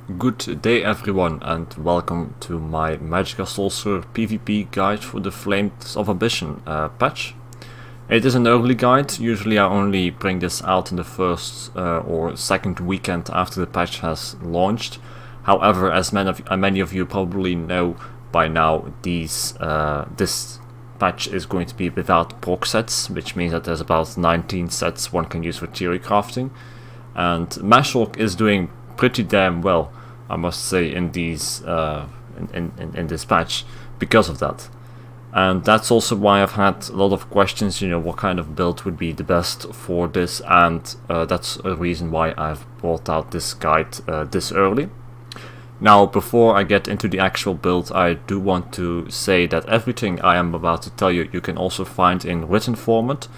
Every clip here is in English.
Good day everyone and welcome to my Magic Sorcerer PvP guide for the Flames of Ambition patch. It is an early guide. Usually I only bring this out in the first or second weekend after the patch has launched. However, as many of you probably know by now, this patch is going to be without proc sets, which means that there's about 19 sets one can use for theory crafting. And MagSorc is doing pretty damn well, I must say, in these in this patch because of that. And that's also why I've had a lot of questions, what kind of build would be the best for this, and that's a reason why I've brought out this guide this early. Now, before I get into the actual build, I do want to say that everything I am about to tell you, you can also find in written format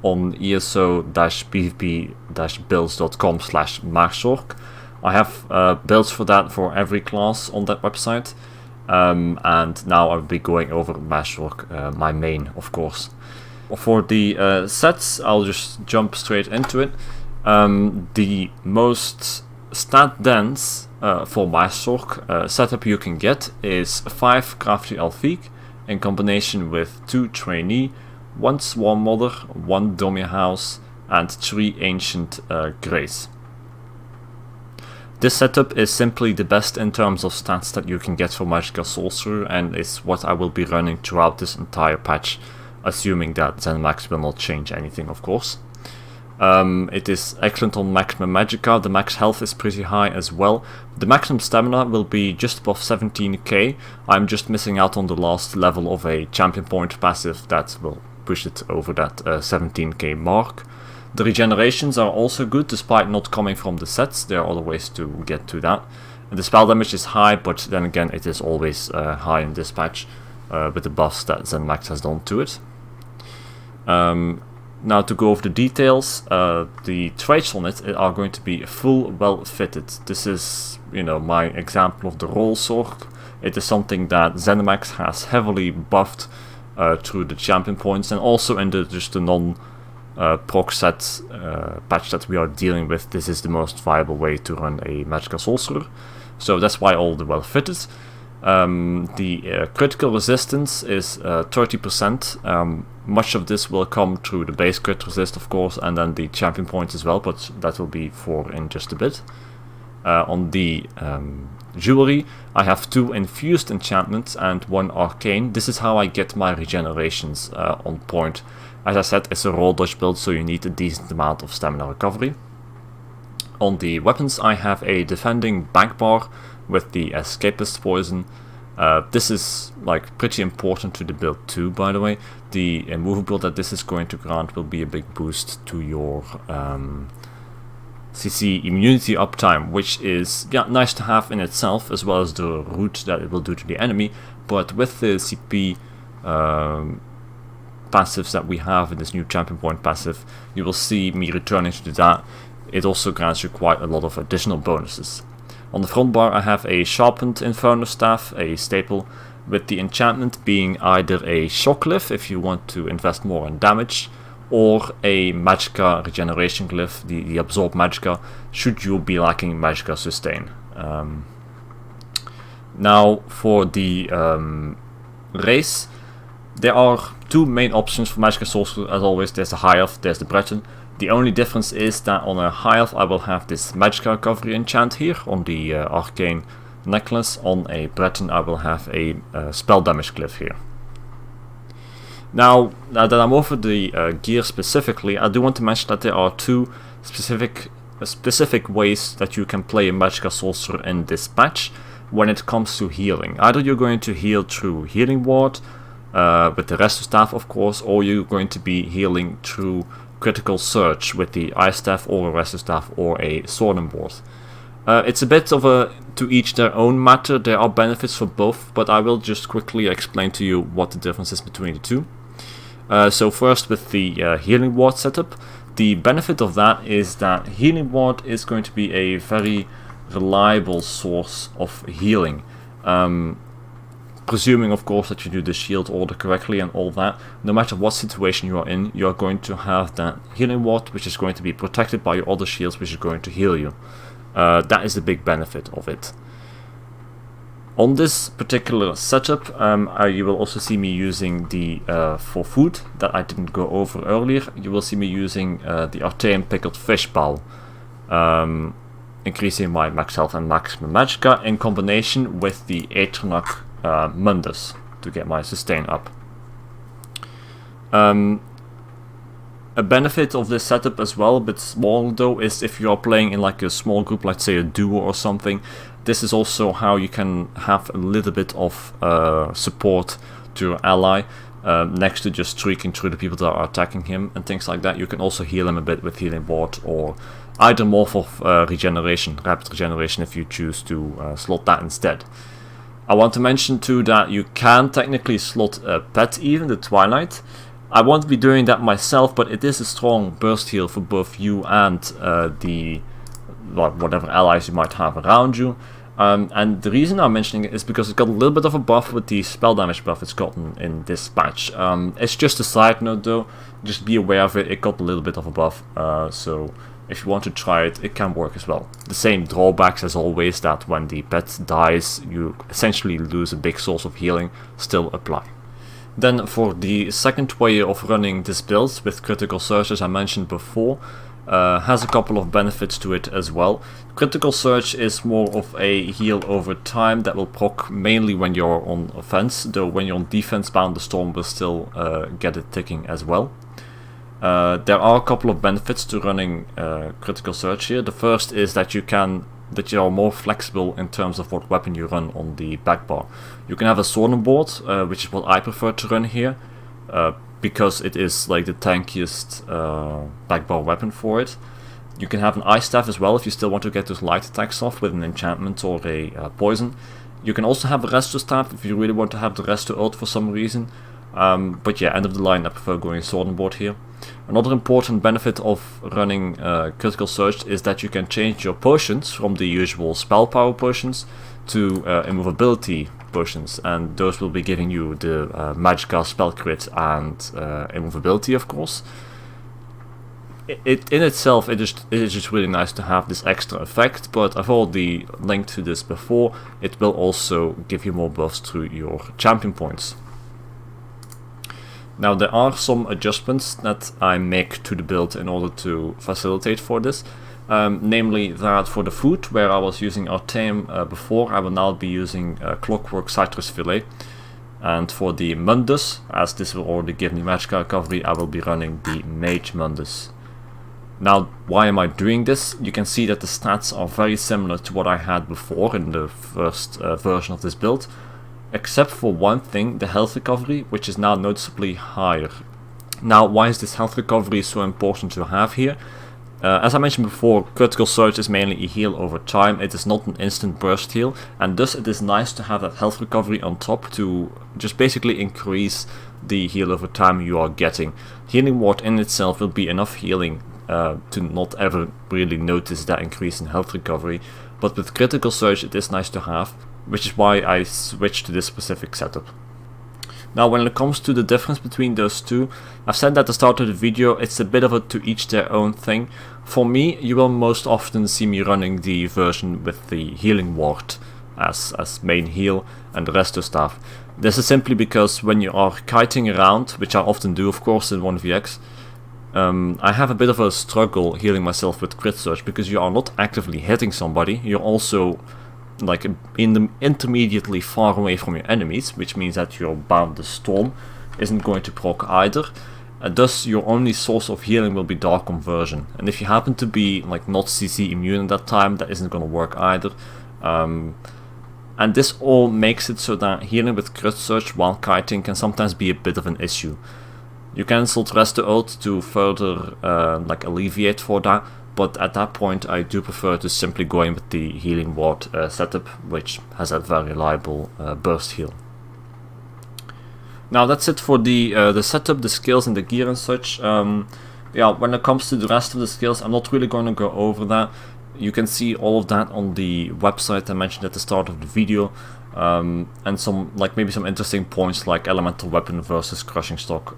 on eso-pvp-builds.com/MagSorc. I have builds for that for every class on that website, and now I'll be going over MagSorc, my main, of course. For the sets, I'll just jump straight into it. The most stat dense for MagSorc setup you can get is 5 Crafty Elfique in combination with 2 Trainee, 1 Swarm Mother, 1 Domia House, and 3 Ancient Grace. This setup is simply the best in terms of stats that you can get for Magic Sorcerer, and is what I will be running throughout this entire patch, assuming that ZeniMax will not change anything, of course. It is excellent on maximum magicka. The max health is pretty high as well. The maximum stamina will be just above 17k. I'm just missing out on the last level of a champion point passive that will push it over that 17k mark. The regenerations are also good despite not coming from the sets. There are other ways to get to that. And the spell damage is high, but then again it is always high in this patch with the buffs that ZeniMax has done to it. Now to go over the details, the traits on it are going to be full well fitted. This is, my example of the roll sorc. It is something that ZeniMax has heavily buffed through the champion points, and also in the non proc set patch that we are dealing with. This is the most viable way to run a Magic Sorcerer, so that's why all the well fitted. The critical resistance is 30%. Much of this will come through the base crit resist, of course, and then the champion points as well, but that will be for in just a bit. On the jewelry, I have 2 infused enchantments and 1 arcane. This is how I get my regenerations on point. As I said, it's a roll dodge build, so you need a decent amount of stamina recovery. On the weapons, I have a defending back bar with the escapist poison. This is pretty important to the build too, by the way. The movable that this is going to grant will be a big boost to your CC immunity uptime, which is nice to have in itself, as well as the root that it will do to the enemy. But with the CP passives that we have in this new champion point passive, you will see me returning to that. It also grants you quite a lot of additional bonuses. On the front bar, I have a sharpened Inferno Staff, a staple, with the enchantment being either a Shock Glyph if you want to invest more in damage, or a Magicka Regeneration Glyph, the Absorb Magicka, should you be lacking Magicka Sustain. Now for the race, there are 2 main options for Magic Sorcerer. As always, there's the High Elf, there's the Breton. The only difference is that on a High Elf I will have this Magicka recovery enchant here on the arcane necklace. On a Breton I will have a spell damage glyph here. Now that I'm over the gear specifically, I do want to mention that there are 2 specific ways that you can play a Magic Sorcerer in this patch when it comes to healing. Either you're going to heal through Healing Ward with the Resto Staff, of course, or you're going to be healing through Critical Surge with the Ice Staff or a Resto Staff or a Sword and Board. It's a bit of a to each their own matter. There are benefits for both, but I will just quickly explain to you what the difference is between the 2. So first with the Healing Ward setup, the benefit of that is that Healing Ward is going to be a very reliable source of healing. Presuming, of course, that you do the shield order correctly and all that. No matter what situation you are in, you are going to have that healing ward, which is going to be protected by your other shields, which is going to heal you. That is the big benefit of it. On this particular setup, you will also see me using the, for food that I didn't go over earlier, you will see me using the Artean pickled fish bowl, increasing my max health and maximum magicka in combination with the Aeternach Mundus to get my sustain up. A benefit of this setup as well, a bit small though, is if you are playing in like a small group, let's say a duo or something, this is also how you can have a little bit of support to your ally, next to just streaking through the people that are attacking him and things like that. You can also heal him a bit with Healing Ward, or either Morph of regeneration, rapid regeneration, if you choose to slot that instead. I want to mention too that you can technically slot a pet, even the Twilight. I won't be doing that myself, but it is a strong burst heal for both you and the whatever allies you might have around you. And the reason I'm mentioning it is because it's got a little bit of a buff with the spell damage buff it's gotten in this patch. It's just a side note though, just be aware of it, it got a little bit of a buff, so if you want to try it, it can work as well. The same drawbacks as always, that when the pet dies, you essentially lose a big source of healing, still apply. Then for the second way of running this build with Critical Surge, as I mentioned before, has a couple of benefits to it as well. Critical Surge is more of a heal over time that will proc mainly when you're on offense, though when you're on defense bound the storm will still get it ticking as well. There are a couple of benefits to running Critical Surge here. The first is that you are more flexible in terms of what weapon you run on the back bar. You can have a sword on board, which is what I prefer to run here, because it is like the tankiest back bar weapon for it. You can have an ice staff as well if you still want to get those light attacks off with an enchantment or a poison. You can also have a resto staff if you really want to have the resto ult for some reason. But yeah, end of the line, I prefer going sword on board here. Another important benefit of running Critical Surge is that you can change your potions from the usual spell power potions to immovability potions, and those will be giving you the magicka, spell crit and immovability, of course. In itself, it is just really nice to have this extra effect, but I've already linked to this before, it will also give you more buffs through your champion points. Now there are some adjustments that I make to the build in order to facilitate for this, namely that for the food, where I was using Arteum before, I will now be using Clockwork Citrus Fillet, and for the Mundus, as this will already give me magicka recovery, I will be running the Mage Mundus. Now why am I doing this? You can see that the stats are very similar to what I had before in the first version of this build, except for one thing, the health recovery, which is now noticeably higher. Now why is this health recovery so important to have here? As I mentioned before, Critical Surge is mainly a heal over time, it is not an instant burst heal, and thus it is nice to have that health recovery on top to just basically increase the heal over time you are getting. Healing Ward in itself will be enough healing to not ever really notice that increase in health recovery, but with Critical Surge it is nice to have, which is why I switched to this specific setup. Now when it comes to the difference between those two, I've said at the start of the video, it's a bit of a to each their own thing. For me, you will most often see me running the version with the Healing Ward as main heal and the resto staff. This is simply because when you are kiting around, which I often do of course in 1vx, I have a bit of a struggle healing myself with Crit Surge, because you are not actively hitting somebody, you're also like intermediately far away from your enemies, which means that your Bound the Storm isn't going to proc either, and thus your only source of healing will be Dark Conversion, and if you happen to be like not CC immune at that time, that isn't going to work either. And this all makes it so that healing with Crit Surge while kiting can sometimes be a bit of an issue. You can still rest the ult to further like alleviate for that, but at that point I do prefer to simply go in with the Healing Ward setup, which has a very reliable burst heal. Now that's it for the setup, the skills and the gear and such. Yeah, when it comes to the rest of the skills, I'm not really going to go over that. You can see all of that on the website I mentioned at the start of the video, and some maybe some interesting points like elemental weapon versus crushing stock,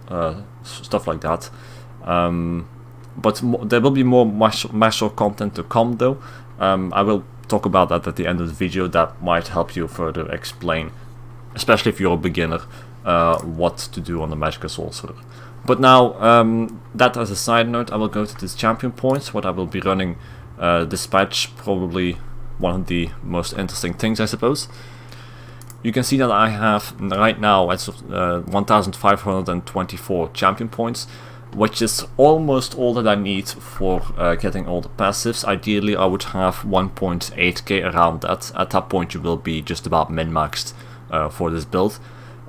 stuff like that. But there will be more MagSorc content to come though. I will talk about that at the end of the video. That might help you further explain, especially if you're a beginner, what to do on the Magic Sorcerer. But now, that as a side note, I will go to this champion points, what I will be running Dispatch, probably one of the most interesting things, I suppose. You can see that I have right now 1524 champion points, which is almost all that I need for getting all the passives. Ideally I would have 1.8k around that. At that point you will be just about min-maxed for this build.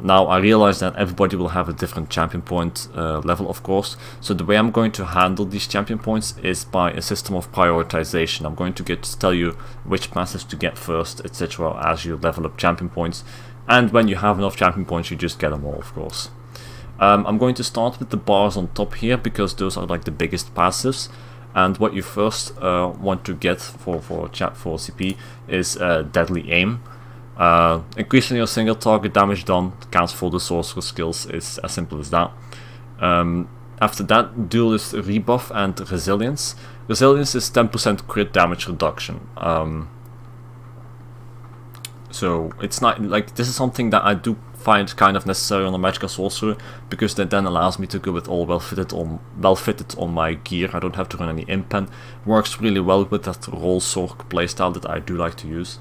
Now I realize that everybody will have a different champion point level, of course, so the way I'm going to handle these champion points is by a system of prioritization. I'm going to tell you which passives to get first, etc. as you level up champion points, and when you have enough champion points you just get them all, of course. I'm going to start with the bars on top here because those are like the biggest passives, and what you first want to get for CP is Deadly Aim. Increasing your single target damage done counts for the sorcerer skills, is as simple as that. After that, Duelist Rebuff and Resilience. Resilience is 10% crit damage reduction. So it's not like, this is something that I do find kind of necessary on a Magical Sorcerer, because that then allows me to go with all well fitted on my gear. I don't have to run any impen. Works really well with that roll sorc playstyle that I do like to use.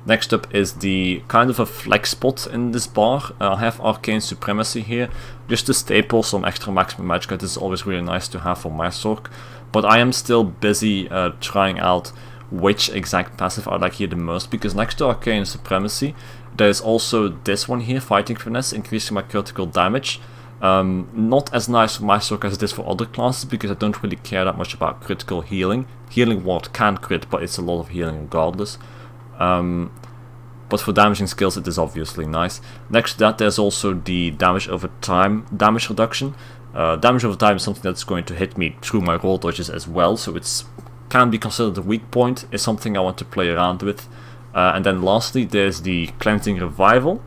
Next up is the kind of a flex spot in this bar. I have Arcane Supremacy here, just to staple some extra maximum magicka. This is always really nice to have for MagSorc, but I am still busy trying out which exact passive I like here the most, because next to Arcane Supremacy there's also this one here, Fighting Finesse, increasing my critical damage. Not as nice for MagSorc as it is for other classes, because I don't really care that much about critical healing. Healing Ward can crit, but it's a lot of healing regardless. But for damaging skills it is obviously nice. Next to that there's also the damage over time damage reduction. Damage over time is something that's going to hit me through my roll dodges as well, so it's can be considered a weak point. It's something I want to play around with. And then lastly there's the Cleansing Revival,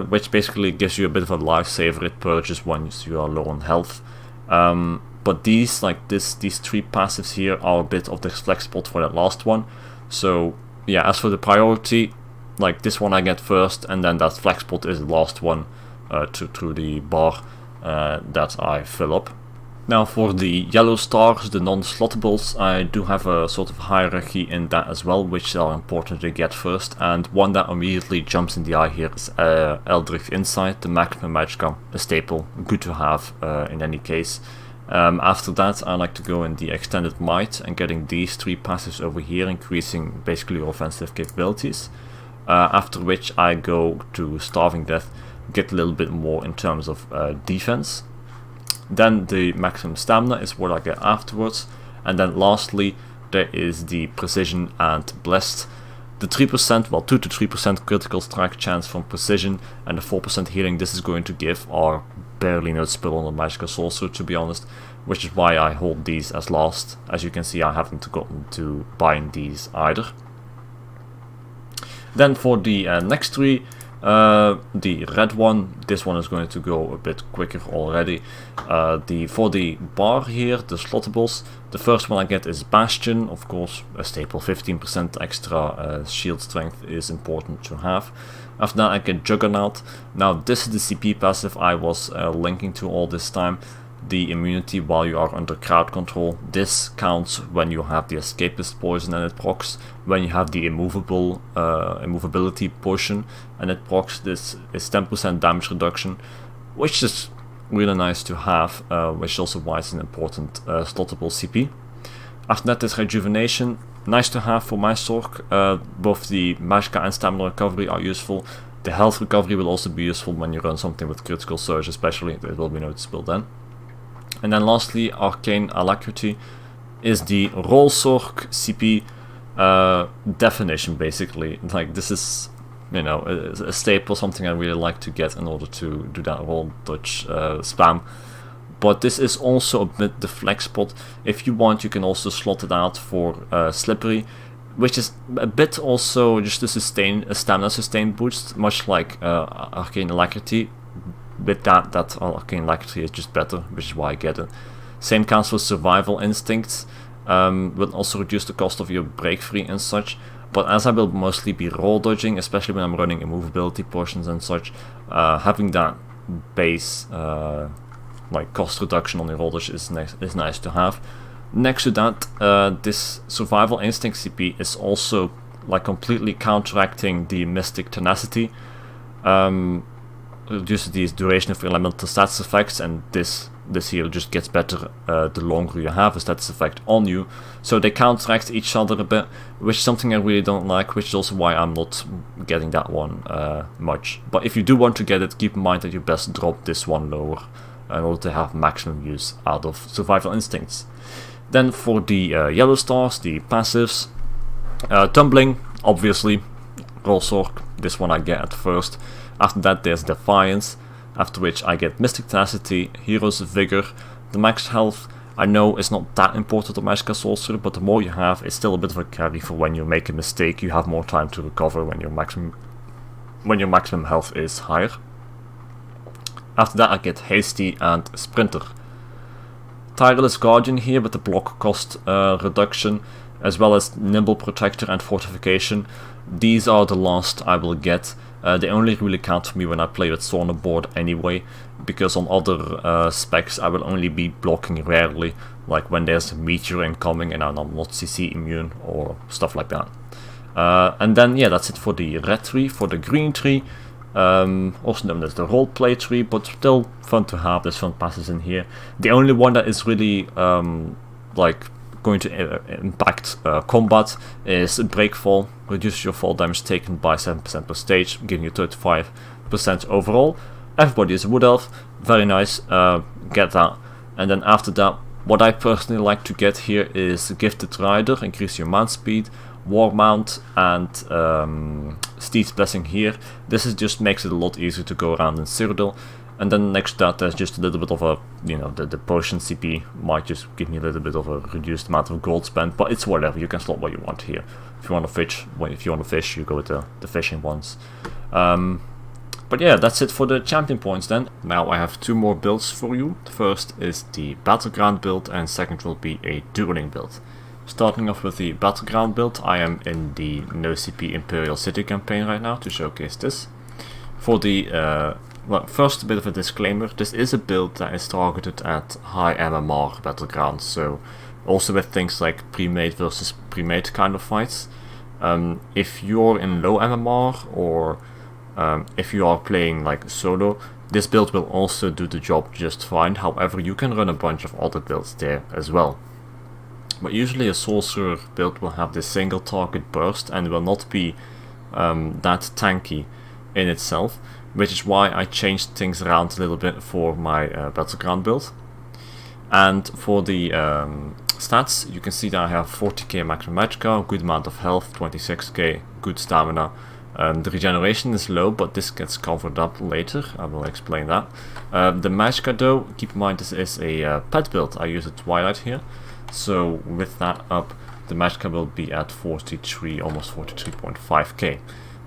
which basically gives you a bit of a lifesaver. It purges once you are low on health. But these three passives here are a bit of the flex spot for that last one. So yeah, as for the priority, like this one I get first, and then that flex spot is the last one through the bar that I fill up. Now for the yellow stars, the non-slottables, I do have a sort of hierarchy in that as well, which are important to get first, and one that immediately jumps in the eye here is Eldritch Insight, the maximum magicka, a staple, good to have in any case. After that I like to go in the Extended Might and getting these three passives over here, increasing basically your offensive capabilities. After which I go to Starving Death, get a little bit more in terms of defense. Then the maximum stamina is what I get afterwards, and then lastly there is the Precision and Blessed. The 3%, well 2 to 3% critical strike chance from Precision and the 4% healing this is going to give are barely noticeable on the Magical Sorcerer, to be honest, which is why I hold these as last. As you can see, I haven't gotten to bind these either. Then for the next three, the red one, this one is going to go a bit quicker already. For the bar here, the slottables, the first one I get is Bastion, of course a staple. 15% extra shield strength is important to have. After that I get Juggernaut. Now this is the CP passive I was linking to all this time. The immunity while you are under crowd control. This counts when you have the Escapist Poison and it procs. When you have the immovability potion and it procs, this is 10% damage reduction, which is really nice to have, which is also why it's an important slottable CP. After that is Rejuvenation, nice to have for MagSorc. Both the magicka and stamina recovery are useful. The health recovery will also be useful when you run something with critical surge, especially. It will be noticeable then. And then lastly, Arcane Alacrity is the roll sorc CP definition, basically. Like this is, you know, a staple, something I really like to get in order to do that roll dodge spam. But this is also a bit the flex spot. If you want, you can also slot it out for Slippery, which is a bit also just a stamina sustain boost, much like Arcane Alacrity. With that Arcane Alacrity is just better, which is why I get it. Same counts for Survival Instincts. will also reduce the cost of your break free and such. But as I will mostly be roll dodging, especially when I'm running immovability potions and such, having that base like cost reduction on the roll dodge is nice to have. Next to that, this survival instinct CP is also like completely counteracting the mystic tenacity. Reduces the duration of elemental stats effects, and this here just gets better the longer you have a status effect on you. So they counteract each other a bit, which is something I really don't like, which is also why I'm not getting that one much. But if you do want to get it, keep in mind that you best drop this one lower in order to have maximum use out of survival instincts. Then for the yellow stars, the passives, tumbling, obviously, MagSorc, this one I get at first. After that there's Defiance, after which I get Mystic Tenacity, Hero's Vigor. The max health I know is not that important to Magica Sorcerer, but the more you have, it's still a bit of a carry for when you make a mistake. You have more time to recover when your maximum health is higher. After that I get Hasty and Sprinter. Tireless Guardian here with the block cost reduction, as well as Nimble Protector and Fortification. These are the last I will get. They only really count for me when I play with Sauna board anyway, because on other specs I will only be blocking rarely, like when there's a meteor incoming and I'm not CC immune or stuff like that. And then yeah, that's it for the red tree. For the green tree, also known as the roleplay tree, but still fun to have. There's fun passes in here. The only one that is really like going to impact combat is Breakfall. Reduces your fall damage taken by 7% per stage, giving you 35% overall. Everybody is a Wood Elf, very nice, get that. And then after that, what I personally like to get here is Gifted Rider, increase your mount speed, War Mount, and Steed's Blessing here. This is just makes it a lot easier to go around in Cyrodiil. And then next to that, there's just a little bit of a, you know, the potion CP might just give me a little bit of a reduced amount of gold spent, but it's whatever. You can slot what you want here. If you want to fish, you go with the fishing ones. But yeah, that's it for the champion points then. Now I have two more builds for you. The first is the Battleground build, and second will be a dueling build. Starting off with the Battleground build, I am in the No CP Imperial City campaign right now to showcase this. For the well, first a bit of a disclaimer, this is a build that is targeted at high MMR Battlegrounds, so also with things like pre-made versus pre-made kind of fights. If you're in low MMR, or if you are playing like solo, this build will also do the job just fine. However, you can run a bunch of other builds there as well. But usually a sorcerer build will have this single target burst and will not be that tanky in itself, which is why I changed things around a little bit for my Battleground build. And for the stats, you can see that I have 40k maximum magicka, good amount of health, 26k, good stamina. The regeneration is low, but this gets covered up later, I will explain that. The magicka though, keep in mind this is a pet build, I use a Twilight here. So with that up, the magicka will be at 43, almost 43.5k.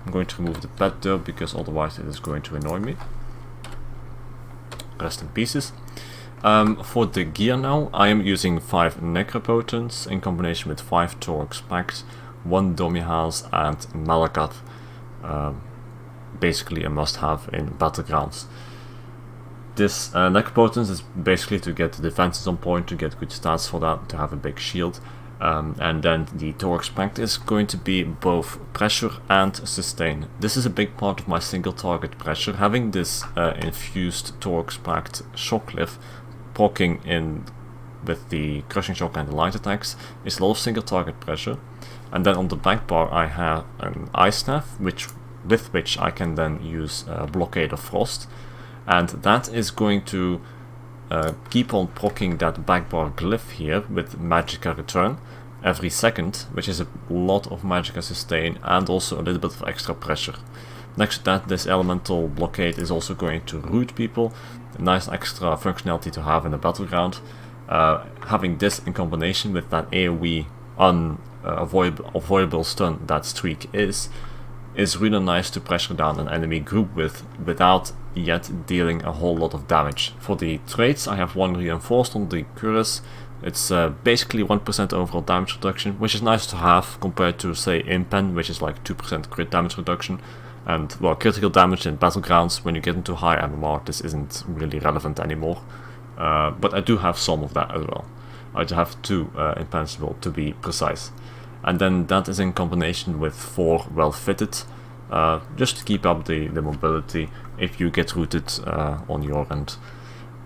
I'm going to remove the pet though, because otherwise it is going to annoy me. Rest in pieces. For the gear now, I am using 5 Necropotents in combination with 5 Torx packs, 1 Domihals and Malacath. Basically a must-have in Battlegrounds. This Necropotents is basically to get the defenses on point, to get good stats for that, to have a big shield. And then the Torx pact is going to be both pressure and sustain. This is a big part of my single target pressure. Having this infused Torx pact Shockcliff proccing in with the crushing shock and the light attacks is a lot of single target pressure. And then on the back bar I have an Ice Staff, with which I can then use Blockade of Frost, and that is going to keep on proccing that back bar glyph here with Magicka Return every second, which is a lot of Magicka sustain and also a little bit of extra pressure. Next to that, this elemental blockade is also going to root people, a nice extra functionality to have in the Battleground. Having this in combination with that AoE avoidable stun that Streak is really nice to pressure down an enemy group with, without yet dealing a whole lot of damage. For the traits, I have 1 reinforced on the Cuirass, It's basically 1% overall damage reduction, which is nice to have compared to, say, Impen, which is like 2% crit damage reduction. And, well, critical damage in Battlegrounds, when you get into high MMR, this isn't really relevant anymore. But I do have some of that as well. I do have 2 Impenetrable to be precise. And then that is in combination with 4 well-fitted, just to keep up the mobility if you get rooted on your end.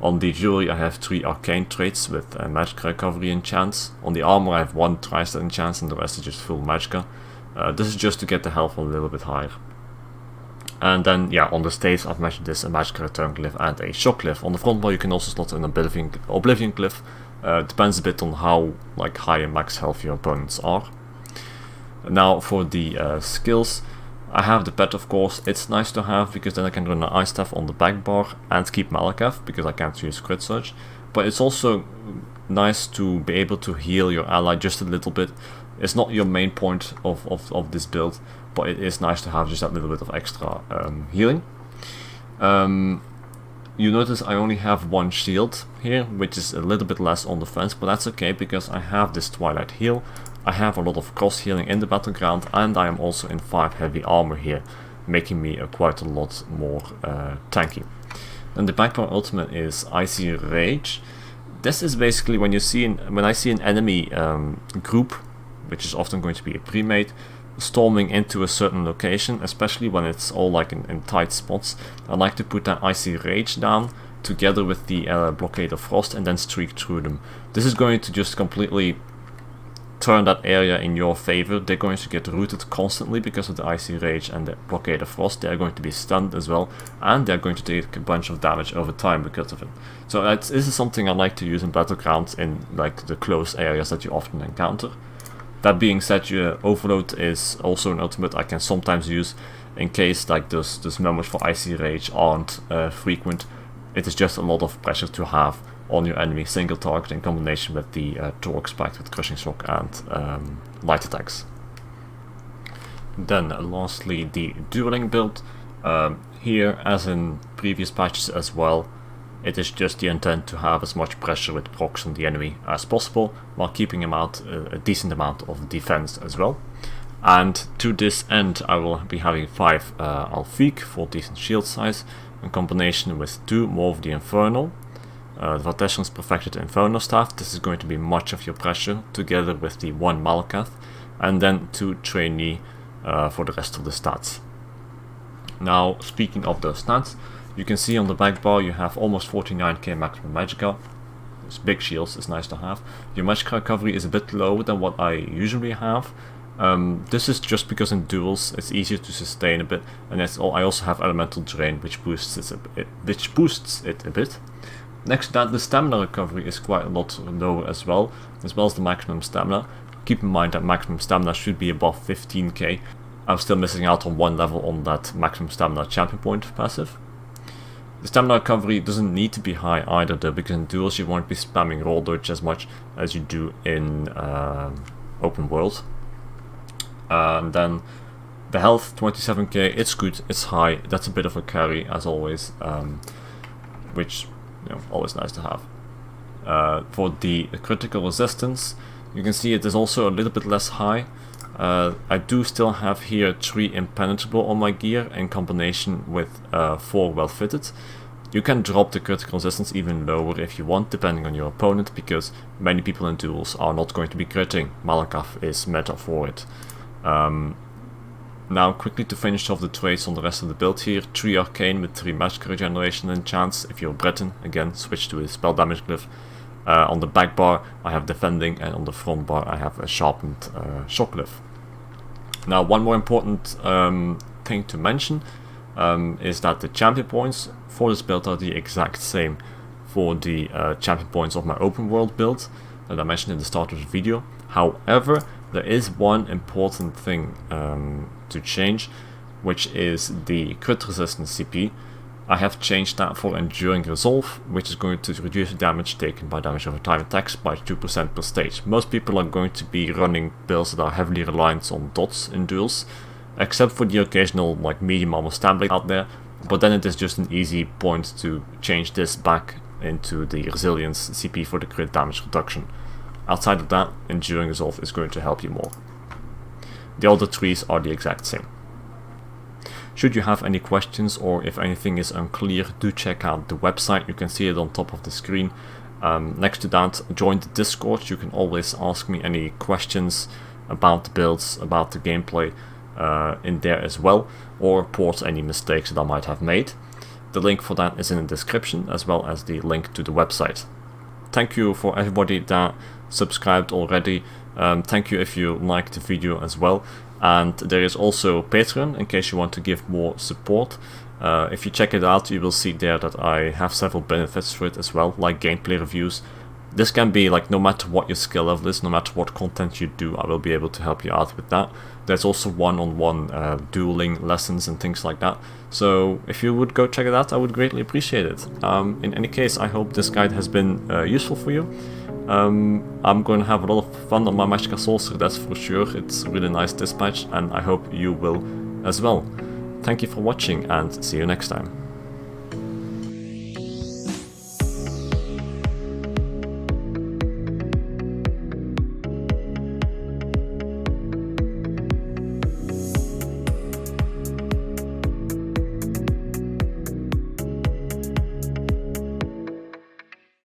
On the jewelry I have 3 arcane traits with magic recovery enchants. On the armor I have 1 tri-stat enchants and the rest is just full magicka. This is just to get the health a little bit higher. And then, yeah, on the staves I've mentioned this, a magicka return glyph and a shock glyph. On the front bar you can also slot an oblivion glyph. Depends a bit on how high and max health your opponents are. Now for the skills, I have the pet, of course. It's nice to have because then I can run an ice staff on the back bar and keep Malakath because I can't use crit surge. But it's also nice to be able to heal your ally just a little bit. It's not your main point of this build, but it is nice to have just that little bit of extra healing. You notice I only have 1 shield here, which is a little bit less on defense, but that's okay because I have this Twilight heal. I have a lot of cross healing in the Battleground, and I am also in 5 heavy armor here, making me quite a lot more tanky. Then the backbar ultimate is Icy Rage. This is basically when I see an enemy group, which is often going to be a pre-made, storming into a certain location, especially when it's all in tight spots. I like to put that Icy Rage down together with the Blockade of Frost and then streak through them. This is going to just completely turn that area in your favor. They're going to get rooted constantly because of the Icy Rage and the Blockade of Frost. They're going to be stunned as well, and they're going to take a bunch of damage over time because of it. So this is something I like to use in Battlegrounds in the close areas that you often encounter. That being said, your Overload is also an ultimate I can sometimes use in case those moments for Icy Rage aren't frequent. It is just a lot of pressure to have on your enemy single target in combination with the Torque packed with Crushing Shock and light attacks. Then lastly the dueling build. Here, as in previous patches as well, it is just the intent to have as much pressure with procs on the enemy as possible while keeping him out a decent amount of defense as well. And to this end I will be having 5 Alfiq for decent shield size in combination with 2 more of the Infernal. The Vartession's Perfected Inferno Staff. This is going to be much of your pressure, together with the 1 Malakath, and then 2 Trainee for the rest of the stats. Now, speaking of those stats, you can see on the back bar you have almost 49k maximum magicka. It's big shields, it's nice to have. Your magicka recovery is a bit lower than what I usually have. This is just because in duels it's easier to sustain a bit, and I also have Elemental Drain, which boosts it a bit. Next to that, the stamina recovery is quite a lot lower as well as the maximum stamina. Keep in mind that maximum stamina should be above 15k. I'm still missing out on 1 level on that maximum stamina champion point passive. The stamina recovery doesn't need to be high either though, because in duels you won't be spamming roll dodge as much as you do in open world. And then the health, 27k, it's good, it's high, that's a bit of a carry as always, which always nice to have. For the critical resistance, you can see it is also a little bit less high. I do still have here 3 impenetrable on my gear in combination with 4 well fitted. You can drop the critical resistance even lower if you want, depending on your opponent, because many people in duels are not going to be critting. Malakath is meta for it. Now quickly to finish off the traits on the rest of the build here, 3 Arcane with 3 Magic Regeneration enchants. If you're Breton, again switch to a Spell Damage glyph. On the back bar I have Defending, and on the front bar I have a Sharpened Shock glyph. Now one more important thing to mention is that the champion points for this build are the exact same for the champion points of my open world build that I mentioned in the start of the video. However, there is one important thing to change, which is the crit resistance CP. I have changed that for Enduring Resolve, which is going to reduce the damage taken by damage over time attacks by 2% per stage. Most people are going to be running builds that are heavily reliant on dots in duels, except for the occasional medium armor stamblade out there, but then it is just an easy point to change this back into the resilience CP for the crit damage reduction. Outside of that, Enduring Resolve is going to help you more. The other trees are the exact same. Should you have any questions or if anything is unclear, do check out the website. You can see it on top of the screen. Next to that, join the Discord. You can always ask me any questions about the builds, about the gameplay in there as well, or report any mistakes that I might have made. The link for that is in the description, as well as the link to the website. Thank you for everybody that subscribed already. Thank you if you liked the video as well. And there is also Patreon in case you want to give more support. If you check it out, you will see there that I have several benefits for it as well, like gameplay reviews. This can be like no matter what your skill level is, no matter what content you do, I will be able to help you out with that. There's also one-on-one dueling lessons and things like that. So if you would go check it out, I would greatly appreciate it. In any case, I hope this guide has been useful for you. I'm going to have a lot of fun on my MagSorc, that's for sure. It's a really nice dispatch, and I hope you will as well. Thank you for watching, and see you next time.